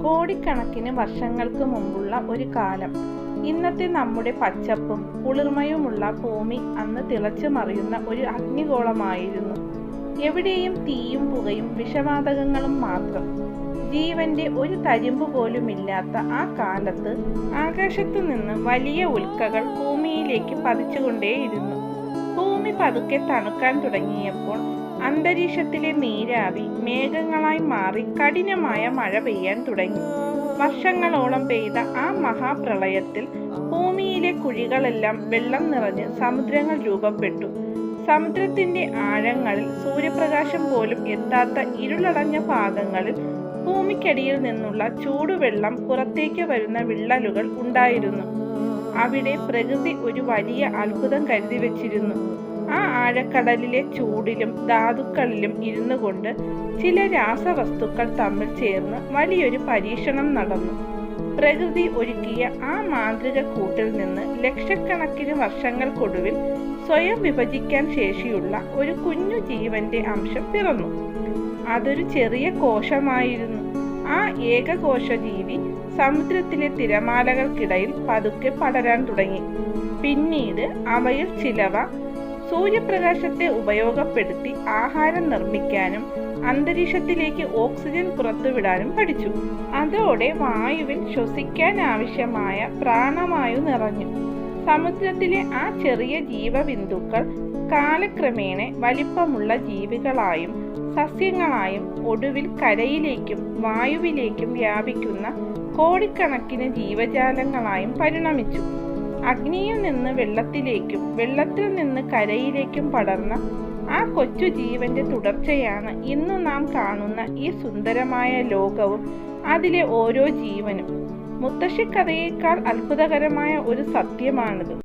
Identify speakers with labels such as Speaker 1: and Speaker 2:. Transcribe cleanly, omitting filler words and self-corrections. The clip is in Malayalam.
Speaker 1: കോടിക്കണക്കിന് വർഷങ്ങൾക്ക് മുമ്പുള്ള ഒരു കാലം. ഇന്നത്തെ നമ്മുടെ പച്ചപ്പും കുളിർമയുമുള്ള ഭൂമി അന്ന് തിളച്ചു മറിയുന്ന ഒരു അഗ്നിഗോളമായിരുന്നു. എവിടെയും തീയും പുകയും വിഷവാതകങ്ങളും മാത്രം. ജീവന്റെ ഒരു തരിമ്പ് പോലുമില്ലാത്ത ആ കാലത്ത് ആകാശത്തു നിന്ന് വലിയ ഉൽക്കകൾ ഭൂമിയിലേക്ക് പതിച്ചുകൊണ്ടേയിരുന്നു. ഭൂമി പതുക്കെ തണുക്കാൻ തുടങ്ങിയപ്പോൾ അന്തരീക്ഷത്തിലെ നീരാവി മേഘങ്ങളായി മാറി കഠിനമായ മഴ പെയ്യാൻ തുടങ്ങി. വർഷങ്ങളോളം പെയ്ത ആ മഹാപ്രളയത്തിൽ ഭൂമിയിലെ കുഴികളെല്ലാം വെള്ളം നിറഞ്ഞ് സമുദ്രങ്ങൾ രൂപപ്പെട്ടു. സമുദ്രത്തിന്റെ ആഴങ്ങളിൽ സൂര്യപ്രകാശം പോലും എത്താത്ത ഇരുളടഞ്ഞ ഭാഗങ്ങളിൽ ഭൂമിക്കടിയിൽ നിന്നുള്ള ചൂടുവെള്ളം പുറത്തേക്ക് വരുന്ന വിള്ളലുകൾ ഉണ്ടായിരുന്നു. അവിടെ പ്രകൃതി ഒരു വലിയ അത്ഭുതം കരുതി വച്ചിരുന്നു. ആ ആഴക്കടലിലെ ചൂടിലും ധാതുക്കളിലും ഇരുന്നു കൊണ്ട് ചില രാസവസ്തുക്കൾ തമ്മിൽ ചേർന്ന് വലിയൊരു പരീക്ഷണം നടന്നു. പ്രകൃതി ഒരുക്കിയ ആ മാന്ത്രിക കൂട്ടിൽ നിന്ന് ലക്ഷക്കണക്കിന് വർഷങ്ങൾക്കൊടുവിൽ സ്വയം വിഭജിക്കാൻ ശേഷിയുള്ള ഒരു കുഞ്ഞു ജീവന്റെ അംശം പിറന്നു. അതൊരു ചെറിയ കോശമായിരുന്നു. ആ ഏകകോശ ജീവി സമുദ്രത്തിലെ തിരമാലകൾക്കിടയിൽ പതുക്കെ പടരാൻ തുടങ്ങി. പിന്നീട് അവയിൽ ചിലവ സൂര്യപ്രകാശത്തെ ഉപയോഗപ്പെടുത്തി ആഹാരം നിർമ്മിക്കാനും അന്തരീക്ഷത്തിലേക്ക് ഓക്സിജൻ പുറത്തുവിടാനും പഠിച്ചു. അതോടെ വായുവിൽ ശ്വസിക്കാൻ ആവശ്യമായ പ്രാണവായു നിറഞ്ഞു. സമുദ്രത്തിലെ ആ ചെറിയ ജീവബിന്ദുക്കൾ കാലക്രമേണ വലിപ്പമുള്ള ജീവികളായും സസ്യങ്ങളായും ഒടുവിൽ കരയിലേക്കും വായുവിലേക്കും വ്യാപിക്കുന്ന കോടിക്കണക്കിന് ജീവജാലങ്ങളായും പരിണമിച്ചു. അഗ്നിയിൽ നിന്ന് വെള്ളത്തിലേക്കും വെള്ളത്തിൽ നിന്ന് കരയിലേക്കും പടർന്ന ആ കൊച്ചു ജീവന്റെ തുടർച്ചയാണ് ഇന്ന് നാം കാണുന്ന ഈ സുന്ദരമായ ലോകവും അതിലെ ഓരോ ജീവനും. മുത്തശ്ശിക്കഥയേക്കാൾ അത്ഭുതകരമായ ഒരു സത്യമാണിത്.